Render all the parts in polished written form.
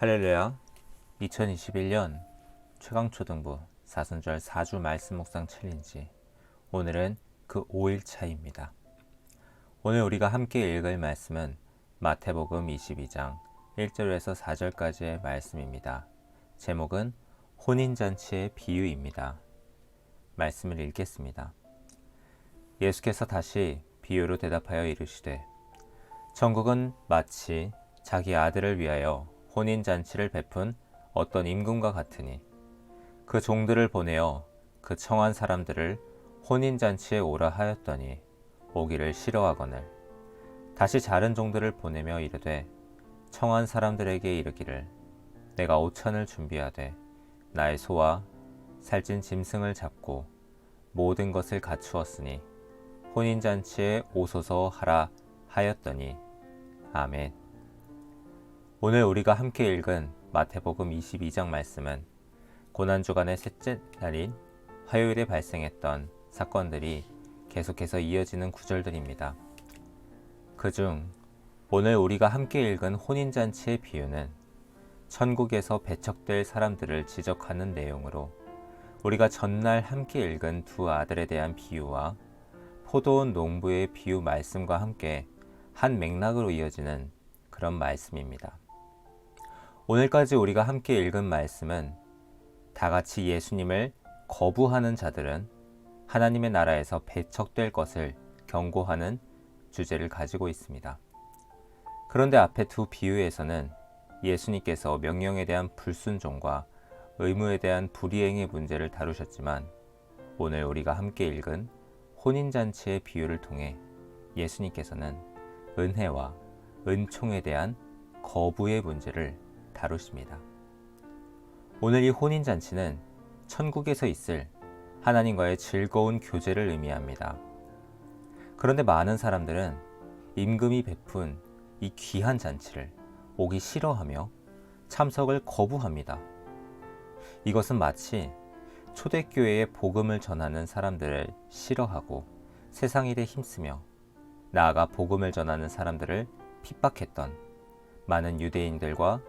할렐루야. 2021년 최강초등부 사순절 4주 말씀 묵상 챌린지. 오늘은 그 5일차입니다. 오늘 우리가 함께 읽을 말씀은 마태복음 22장 1절에서 4절까지의 말씀입니다. 제목은 혼인잔치의 비유입니다. 말씀을 읽겠습니다. 예수께서 다시 비유로 대답하여 이르시되, 천국은 마치 자기 아들을 위하여 혼인잔치를 베푼 어떤 임금과 같으니, 그 종들을 보내어 그 청한 사람들을 혼인잔치에 오라 하였더니 오기를 싫어하거늘 다시 자른 종들을 보내며 이르되, 청한 사람들에게 이르기를, 내가 오천을 준비하되 나의 소와 살찐 짐승을 잡고 모든 것을 갖추었으니 혼인잔치에 오소서 하라 하였더니. 아멘. 오늘 우리가 함께 읽은 마태복음 22장 말씀은 고난주간의 셋째 날인 화요일에 발생했던 사건들이 계속해서 이어지는 구절들입니다. 그중 오늘 우리가 함께 읽은 혼인잔치의 비유는 천국에서 배척될 사람들을 지적하는 내용으로, 우리가 전날 함께 읽은 두 아들에 대한 비유와 포도원 농부의 비유 말씀과 함께 한 맥락으로 이어지는 그런 말씀입니다. 오늘까지 우리가 함께 읽은 말씀은 다같이 예수님을 거부하는 자들은 하나님의 나라에서 배척될 것을 경고하는 주제를 가지고 있습니다. 그런데 앞에 두 비유에서는 예수님께서 명령에 대한 불순종과 의무에 대한 불이행의 문제를 다루셨지만, 오늘 우리가 함께 읽은 혼인잔치의 비유를 통해 예수님께서는 은혜와 은총에 대한 거부의 문제를 다루십니다. 오늘 이 혼인잔치는 천국에서 있을 하나님과의 즐거운 교제를 의미합니다. 그런데 많은 사람들은 임금이 베푼 이 귀한 잔치를 오기 싫어하며 참석을 거부합니다. 이것은 마치 초대교회의 복음을 전하는 사람들을 싫어하고 세상 일에 힘쓰며 나아가 복음을 전하는 사람들을 핍박했던 많은 유대인들과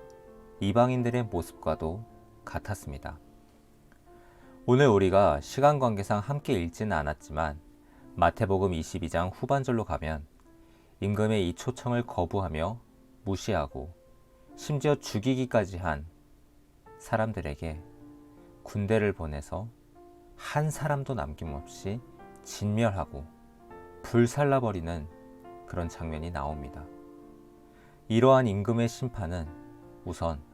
이방인들의 모습과도 같았습니다. 오늘 우리가 시간 관계상 함께 읽지는 않았지만 마태복음 22장 후반절로 가면 임금의 이 초청을 거부하며 무시하고 심지어 죽이기까지 한 사람들에게 군대를 보내서 한 사람도 남김없이 진멸하고 불살라버리는 그런 장면이 나옵니다. 이러한 임금의 심판은 우선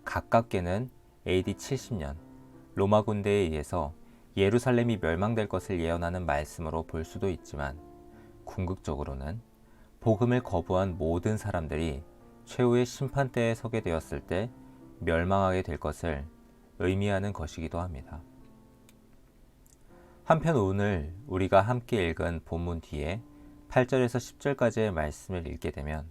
가깝게는 AD 70년 로마 군대에 의해서 예루살렘이 멸망될 것을 예언하는 말씀으로 볼 수도 있지만, 궁극적으로는 복음을 거부한 모든 사람들이 최후의 심판대에 서게 되었을 때 멸망하게 될 것을 의미하는 것이기도 합니다. 한편 오늘 우리가 함께 읽은 본문 뒤에 8절에서 10절까지의 말씀을 읽게 되면,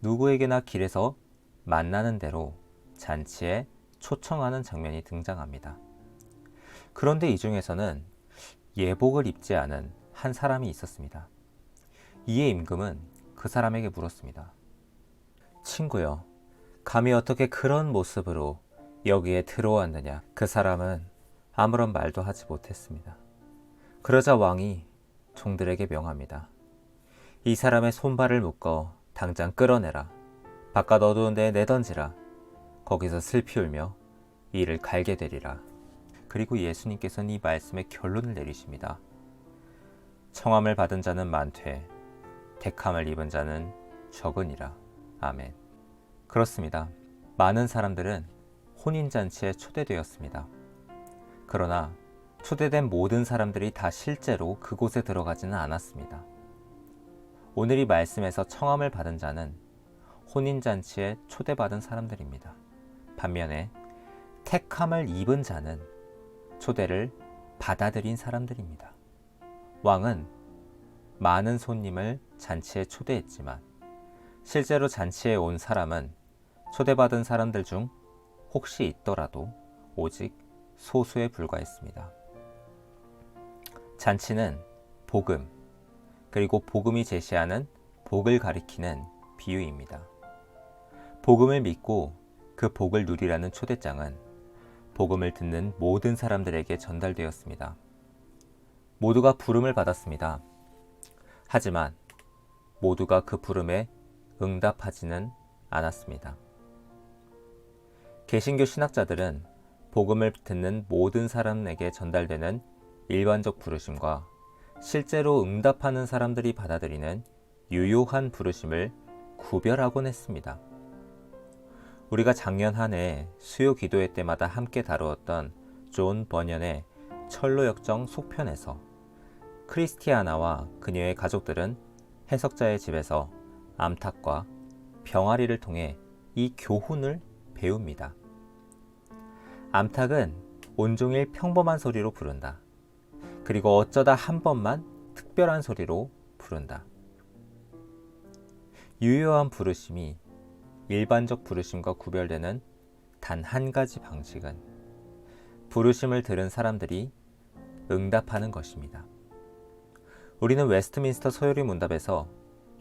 누구에게나 길에서 만나는 대로 잔치에 초청하는 장면이 등장합니다. 그런데 이 중에서는 예복을 입지 않은 한 사람이 있었습니다. 이에 임금은 그 사람에게 물었습니다. 친구여, 감히 어떻게 그런 모습으로 여기에 들어왔느냐? 그 사람은 아무런 말도 하지 못했습니다. 그러자 왕이 종들에게 명합니다. 이 사람의 손발을 묶어 당장 끌어내라. 바깥 어두운 데에 내던지라. 거기서 슬피 울며 이를 갈게 되리라. 그리고 예수님께서는 이 말씀의 결론을 내리십니다. 청함을 받은 자는 많되 택함을 입은 자는 적으니라. 아멘. 그렇습니다. 많은 사람들은 혼인잔치에 초대되었습니다. 그러나 초대된 모든 사람들이 다 실제로 그곳에 들어가지는 않았습니다. 오늘 이 말씀에서 청함을 받은 자는 혼인잔치에 초대받은 사람들입니다. 반면에 택함을 입은 자는 초대를 받아들인 사람들입니다. 왕은 많은 손님을 잔치에 초대했지만 실제로 잔치에 온 사람은 초대받은 사람들 중 혹시 있더라도 오직 소수에 불과했습니다. 잔치는 복음, 그리고 복음이 제시하는 복을 가리키는 비유입니다. 복음을 믿고 그 복을 누리라는 초대장은 복음을 듣는 모든 사람들에게 전달되었습니다. 모두가 부름을 받았습니다. 하지만 모두가 그 부름에 응답하지는 않았습니다. 개신교 신학자들은 복음을 듣는 모든 사람에게 전달되는 일반적 부르심과 실제로 응답하는 사람들이 받아들이는 유효한 부르심을 구별하곤 했습니다. 우리가 작년 한 해 수요 기도회 때마다 함께 다루었던 존 버년의 철로역정 속편에서 크리스티아나와 그녀의 가족들은 해석자의 집에서 암탉과 병아리를 통해 이 교훈을 배웁니다. 암탉은 온종일 평범한 소리로 부른다. 그리고 어쩌다 한 번만 특별한 소리로 부른다. 유효한 부르심이 일반적 부르심과 구별되는 단 한 가지 방식은 부르심을 들은 사람들이 응답하는 것입니다. 우리는 웨스트민스터 소요리 문답에서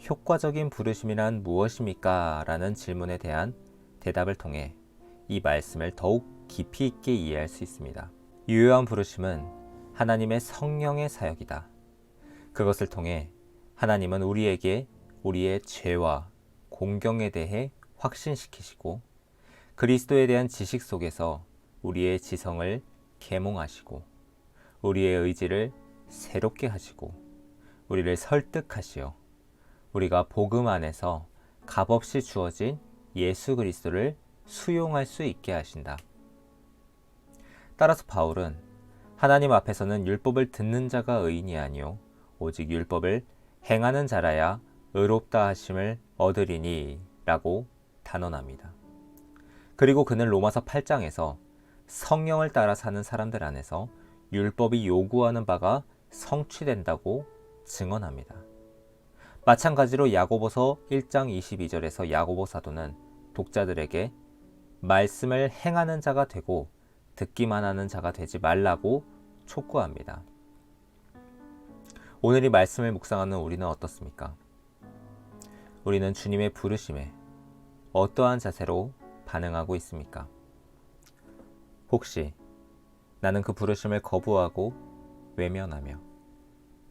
효과적인 부르심이란 무엇입니까? 라는 질문에 대한 대답을 통해 이 말씀을 더욱 깊이 있게 이해할 수 있습니다. 유효한 부르심은 하나님의 성령의 사역이다. 그것을 통해 하나님은 우리에게 우리의 죄와 공경에 대해 확신시키시고 그리스도에 대한 지식 속에서 우리의 지성을 계몽하시고 우리의 의지를 새롭게 하시고 우리를 설득하시어 우리가 복음 안에서 값없이 주어진 예수 그리스도를 수용할 수 있게 하신다. 따라서 바울은 하나님 앞에서는 율법을 듣는 자가 의인이 아니요 오직 율법을 행하는 자라야 의롭다 하심을 얻으리니 라고 단언합니다. 그리고 그는 로마서 8장에서 성령을 따라 사는 사람들 안에서 율법이 요구하는 바가 성취된다고 증언합니다. 마찬가지로 야고보서 1장 22절에서 야고보 사도는 독자들에게 말씀을 행하는 자가 되고 듣기만 하는 자가 되지 말라고 촉구합니다. 오늘 이 말씀을 묵상하는 우리는 어떻습니까? 우리는 주님의 부르심에 어떠한 자세로 반응하고 있습니까? 혹시 나는 그 부르심을 거부하고 외면하며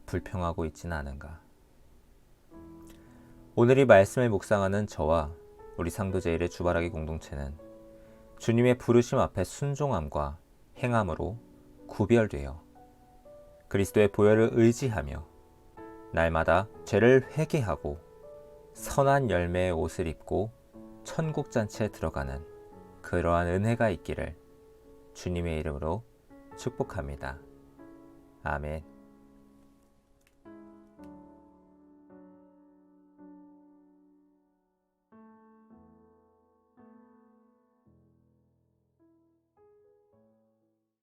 불평하고 있지는 않은가? 오늘 이 말씀을 묵상하는 저와 우리 상도제일의 주바라기 공동체는 주님의 부르심 앞에 순종함과 행함으로 구별되어 그리스도의 보혈을 의지하며 날마다 죄를 회개하고 선한 열매의 옷을 입고 천국 잔치에 들어가는 그러한 은혜가 있기를 주님의 이름으로 축복합니다. 아멘.